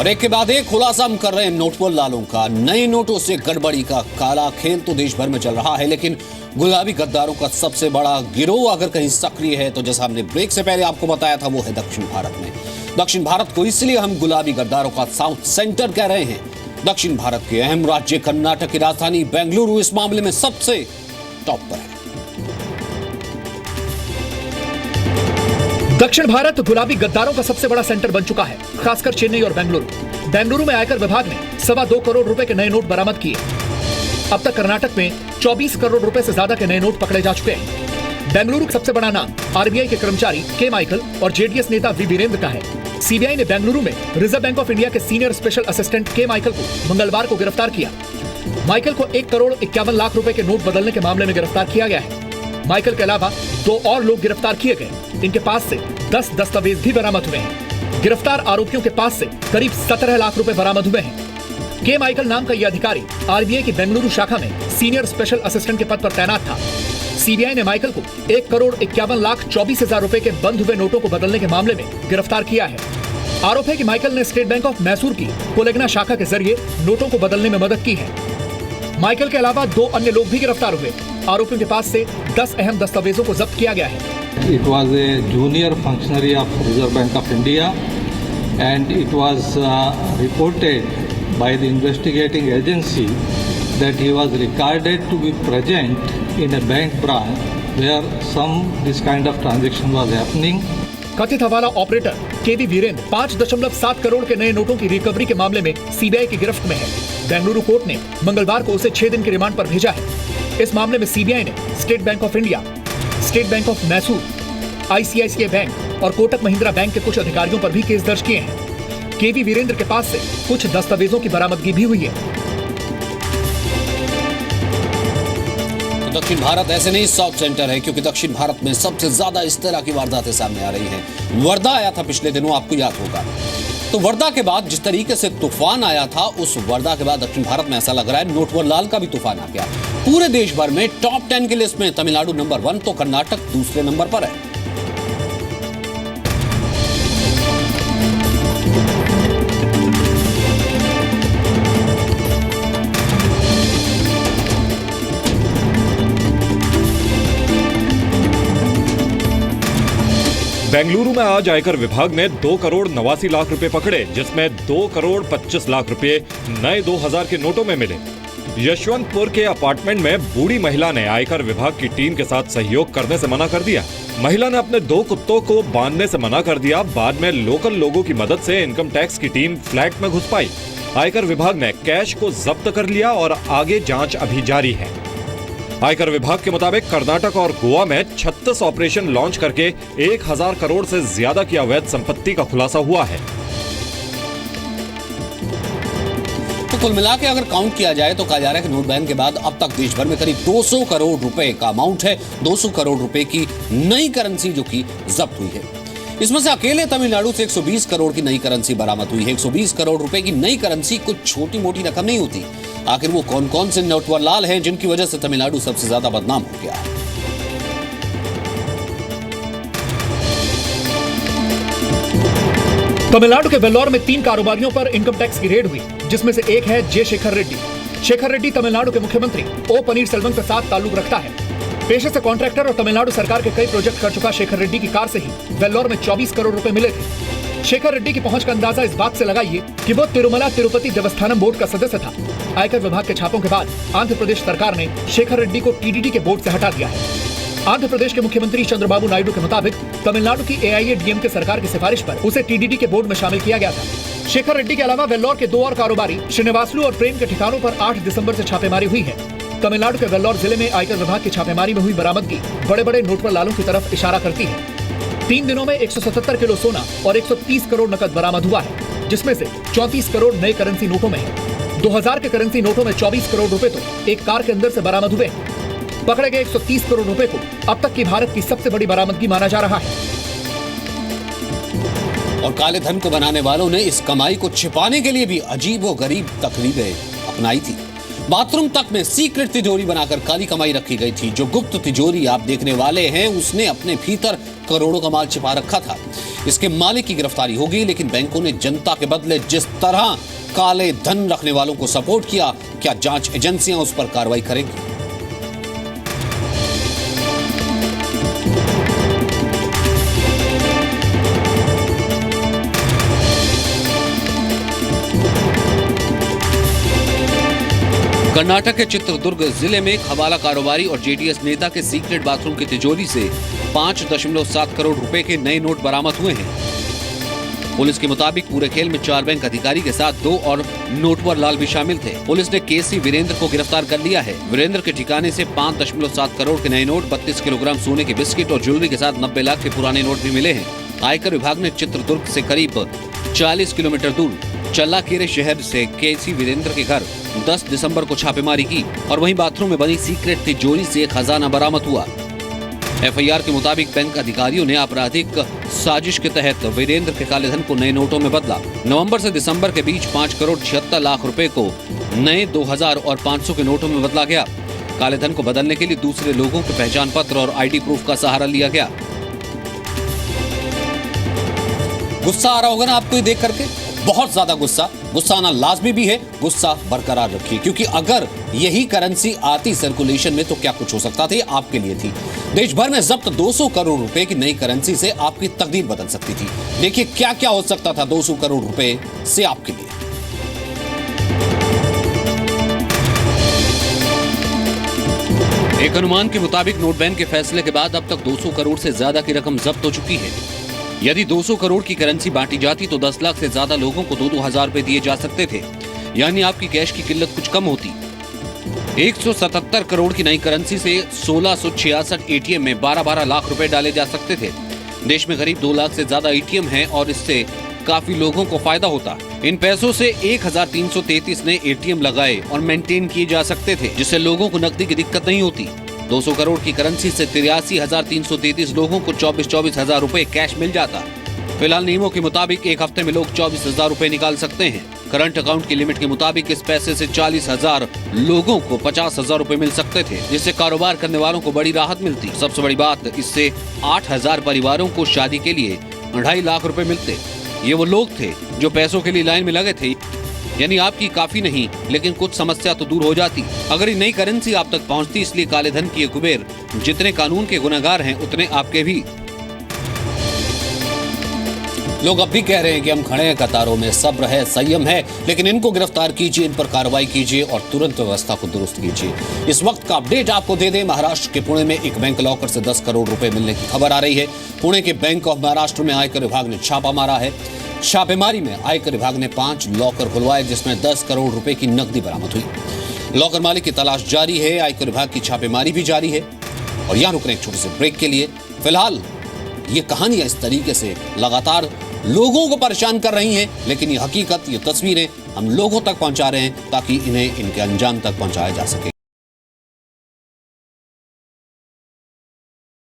और एक के बाद एक खुलासा हम कर रहे हैं नोटबंद लालों का। नए नोटों से गड़बड़ी का काला खेल तो देश भर में चल रहा है, लेकिन गुलाबी गद्दारों का सबसे बड़ा गिरोह अगर कहीं सक्रिय है तो जैसा हमने ब्रेक से पहले आपको बताया था, वो है दक्षिण भारत में। दक्षिण भारत को इसलिए हम गुलाबी गद्दारों का साउथ सेंटर कह रहे हैं। दक्षिण भारत के अहम राज्य कर्नाटक की राजधानी बेंगलुरु इस मामले में सबसे टॉप पर है। दक्षिण भारत गुलाबी गद्दारों का सबसे बड़ा सेंटर बन चुका है, खासकर चेन्नई और बेंगलुरु में आयकर विभाग ने 2.25 करोड़ रुपए के नए नोट बरामद किए। अब तक कर्नाटक में 24 करोड़ रुपए से ज्यादा के नए नोट पकड़े जा चुके हैं। बेंगलुरु का सबसे बड़ा नाम आरबीआई के कर्मचारी के माइकल और जेडीएस नेता वी वीरेंद्र का है। सीबीआई ने बेंगलुरु में रिजर्व बैंक ऑफ इंडिया के सीनियर स्पेशल असिस्टेंट के माइकल को मंगलवार को गिरफ्तार किया। माइकल को 1 करोड़ 51 लाख रुपए के नोट बदलने के मामले में गिरफ्तार किया गया है। माइकल के अलावा 2 और लोग गिरफ्तार किए गए। इनके पास से 10 दस्तावेज भी बरामद हुए हैं। गिरफ्तार आरोपियों के पास से करीब 17 लाख रुपए बरामद हुए हैं। के माइकल नाम का यह अधिकारी आरबीआई की बेंगलुरु शाखा में सीनियर स्पेशल असिस्टेंट के पद पर तैनात था। सीबीआई ने माइकल को 1 करोड़ 51 लाख 24 हजार रुपए के बंद हुए नोटों को बदलने के मामले में गिरफ्तार किया है। आरोप है कि माइकल ने स्टेट बैंक ऑफ मैसूर की कोलेगना शाखा के जरिए नोटों को बदलने में मदद की है। माइकल के अलावा 2 अन्य लोग भी गिरफ्तार हुए। आरोपियों के पास से 10 अहम दस्तावेजों को जब्त किया गया है। It was a junior functionary of Reserve Bank of India, and it was reported by the investigating agency that he was recorded to be present in a bank branch where this kind of transaction was happening. कथित हवाला operator केवी वीरेंद्र 5.7 करोड़ के नए नोटों की recovery के मामले में CBI की गिरफ्त में है। बेंगलुरु कोर्ट ने मंगलवार को उसे 6 दिन के रिमांड पर भेजा है। इस मामले में सीबीआई ने state bank of India, state bank of Mysore, ICICI bank और कोटक महिंद्रा बैंक के कुछ अधिकारियों पर भी केस दर्ज किए हैं। केवी वीरेंद्र के पास से कुछ दस्तावेजों की बरामदगी भी हुई है। तो दक्षिण भारत ऐसे नहीं साउथ सेंटर है, क्योंकि दक्षिण भारत में सबसे ज्यादा इस तरह की वारदातें सामने आ रही हैं। वर्धा आया था पिछले दिनों, आपको याद होगा। तो वर्धा के बाद जिस तरीके से तूफान आया था, उस वर्धा के बाद दक्षिण भारत में ऐसा लग रहा है नोटबंद लाल का भी तूफान आ गया। पूरे देश भर में टॉप 10 की लिस्ट में तमिलनाडु नंबर 1 तो कर्नाटक दूसरे नंबर पर है। बेंगलुरु में आज आयकर विभाग ने 2 करोड़ 89 लाख रुपए पकड़े, जिसमें 2 करोड़ 25 लाख रुपए नए 2000 के नोटों में मिले। यशवंतपुर के अपार्टमेंट में बूढ़ी महिला ने आयकर विभाग की टीम के साथ सहयोग करने से मना कर दिया। महिला ने अपने 2 कुत्तों को बांधने से मना कर दिया। बाद में लोकल लोगों की मदद से इनकम टैक्स की टीम फ्लैट में घुस पाई। आयकर विभाग ने कैश को जब्त कर लिया और आगे जांच अभी जारी है। आयकर विभाग के मुताबिक कर्नाटक और गोवा में 36 ऑपरेशन लॉन्च करके 1000 करोड़ से ज्यादा की अवैध संपत्ति का खुलासा हुआ है। तो कुल मिला के अगर काउंट किया जाए तो कहा जा रहा है कि नोट बैन के बाद अब तक देश भर में करीब 200 करोड़ रुपए का अमाउंट है। 200 करोड़ रुपए की नई करेंसी जो कि जब्त हुई है। इसमें से अकेले तमिलनाडु से 120 करोड़ की नई करेंसी बरामद हुई है। 120 करोड़ रुपए की नई करेंसी कुछ छोटी मोटी रकम नहीं होती। आखिर वो कौन कौन से नोटबंद लाल हैं जिनकी वजह से तमिलनाडु सबसे ज्यादा बदनाम हो गया है? तमिलनाडु के वेल्लोर में 3 कारोबारियों पर इनकम टैक्स की रेड हुई, जिसमें से एक है जे शेखर रेड्डी। शेखर रेड्डी तमिलनाडु के मुख्यमंत्री ओ पनीरसेल्वम के साथ ताल्लुक रखता है। पेशे से कॉन्ट्रैक्टर और तमिलनाडु सरकार के कई प्रोजेक्ट कर चुका शेखर रेड्डी की कार से ही वेल्लोर में 24 करोड़ रुपए मिले थे। शेखर रेड्डी की पहुंच का अंदाजा इस बात से लगाइए कि वो तिरुमला तिरुपति देवस्थानम बोर्ड का सदस्य था। आयकर विभाग के छापों के बाद आंध्र प्रदेश सरकार ने शेखर रेड्डी को टीडीडी के बोर्ड से हटा दिया है। आंध्र प्रदेश के मुख्यमंत्री चंद्रबाबू नायडू के मुताबिक तमिलनाडु की एआईएडीएमके सरकार की सिफारिश पर उसे टीडीडी के बोर्ड में शामिल किया गया था। शेखर रेड्डी के अलावा वेल्लोर के 2 और कारोबारी श्रीनिवासलू और प्रेम के ठिकानों पर 8 दिसंबर से छापेमारी हुई है। तमिलनाडु के वेल्लोर जिले में आयकर विभाग की छापेमारी में हुई बरामदगी बड़े बड़े नोटबंद लालों की तरफ इशारा करती है। 3 दिनों में 177 किलो सोना और 130 करोड़ नकद बरामद हुआ है, जिसमें से 34 करोड़ नए करेंसी नोटों में है। 2000 के करेंसी नोटों में 24 करोड़ रुपए तो एक कार के अंदर से बरामद हुए। पकड़े गए 130 करोड़ रुपए को अब तक की भारत की सबसे बड़ी बरामदगी माना जा रहा है। और काले धन को बनाने वालों ने इस कमाई को छिपाने के लिए भी अजीबोगरीब तकनीकें अपनाई थी। बाथरूम तक में सीक्रेट तिजोरी बनाकर काली कमाई रखी गई थी। जो गुप्त तिजोरी आप देखने वाले हैं, उसने अपने भीतर करोड़ों का माल छिपा रखा था। इसके मालिक की गिरफ्तारी होगी, लेकिन बैंकों ने जनता के बदले जिस तरह काले धन रखने वालों को सपोर्ट किया, क्या जांच एजेंसियां उस पर कार्रवाई करेंगी? कर्नाटक के चित्रदुर्ग जिले में एक हवाला कारोबारी और जेडीएस नेता के सीक्रेट बाथरूम की तिजोरी से 5.7 करोड़ रुपए के नए नोट बरामद हुए हैं। पुलिस के मुताबिक पूरे खेल में 4 बैंक अधिकारी के साथ 2 और नोटवर लाल भी शामिल थे। पुलिस ने केसी वीरेंद्र को गिरफ्तार कर लिया है। वीरेंद्र के ठिकाने से 5.7 करोड़ के नए नोट, 32 किलोग्राम सोने के बिस्किट और ज्वेलरी के साथ 90 लाख के पुराने नोट भी मिले हैं। आयकर विभाग ने चित्रदुर्ग से करीब 40 किलोमीटर दूर चल्लाकेरे शहर से केसी वीरेंद्र के घर 10 दिसंबर को छापेमारी की और वहीं बाथरूम में बनी सीक्रेट तिजोरी से खजाना बरामद हुआ। एफआईआर के मुताबिक बैंक अधिकारियों ने आपराधिक साजिश के तहत वीरेंद्र के काले धन को नए नोटों में बदला। नवंबर से दिसंबर के बीच 5 करोड़ 76 लाख रुपए को नए 2000 और 500 के नोटों में बदला गया। काले धन को बदलने के लिए दूसरे लोगों के पहचान पत्र और आईडी प्रूफ का सहारा लिया गया। गुस्सा आ रहा होगा ना आपको ये देख करके, बहुत ज्यादा गुस्सा आना लाजमी भी है। गुस्सा बरकरार रखिए, क्योंकि अगर यही करेंसी आती सर्कुलेशन में तो क्या कुछ हो सकता था, ये आपके लिए थी। देश भर में जब्त 200 करोड़ रुपए की नई करेंसी से आपकी तकदीर बदल सकती थी। देखिए क्या क्या हो सकता था 200 करोड़ रुपए से आपके लिए। एक अनुमान के मुताबिक नोट बैन के फैसले के बाद अब तक 200 करोड़ से ज्यादा की रकम जब्त हो चुकी है। यदि 200 करोड़ की करेंसी बांटी जाती तो 10 लाख से ज्यादा लोगों को 2-2 हजार रुपए दिए जा सकते थे, यानी आपकी कैश की किल्लत कुछ कम होती। 177 करोड़ की नई करेंसी से 1666 एटीएम में 12-12 लाख रुपए डाले जा सकते थे। देश में करीब 2 लाख से ज्यादा एटीएम हैं और इससे काफी लोगों को फायदा होता। इन पैसों से 1333 नए एटीएम लगाए और मेंटेन किए जा सकते थे, जिससे लोगों को नकदी की दिक्कत नहीं होती। 200 करोड़ की करेंसी से 83,333 लोगों को 24 हजार रुपए कैश मिल जाता। फिलहाल नियमों के मुताबिक एक हफ्ते में लोग 24,000 रुपए निकाल सकते हैं। करंट अकाउंट की लिमिट के मुताबिक इस पैसे से 40,000 लोगों को 50,000 रुपए मिल सकते थे, जिससे कारोबार करने वालों को बड़ी राहत मिलती। सबसे बड़ी बात, इससे 8,000 परिवारों को शादी के लिए 2.5 लाख रुपए मिलते। ये वो लोग थे जो पैसों के लिए लाइन में लगे थे, यानी आपकी काफी नहीं लेकिन कुछ समस्या तो दूर हो जाती अगर ये नई करेंसी आप तक पहुंचती। इसलिए काले धन की ये कुबेर जितने कानून के गुनहगार हैं उतने आपके भी। लोग अब भी कह रहे हैं कि हम खड़े हैं कतारों में, सब्र है, संयम है, लेकिन इनको गिरफ्तार कीजिए, इन पर कार्रवाई कीजिए और तुरंत व्यवस्था को दुरुस्त कीजिए। इस वक्त का अपडेट आपको दे दें, महाराष्ट्र के पुणे में एक बैंक लॉकर से 10 करोड़ रुपए मिलने की खबर आ रही है। पुणे के बैंक ऑफ महाराष्ट्र में आयकर विभाग ने छापा मारा है। छापेमारी में आयकर विभाग ने 5 लॉकर खुलवाए, जिसमें 10 करोड़ रुपए की नकदी बरामद हुई। लॉकर मालिक की तलाश जारी है, आयकर विभाग की छापेमारी भी जारी है। और यहां रुक रहे एक छोटे से ब्रेक के लिए। फिलहाल ये कहानियां इस तरीके से लगातार लोगों को परेशान कर रही हैं, लेकिन ये हकीकत, ये तस्वीरें हम लोगों तक पहुंचा रहे हैं ताकि इन्हें इनके अंजाम तक पहुंचाया जा सके।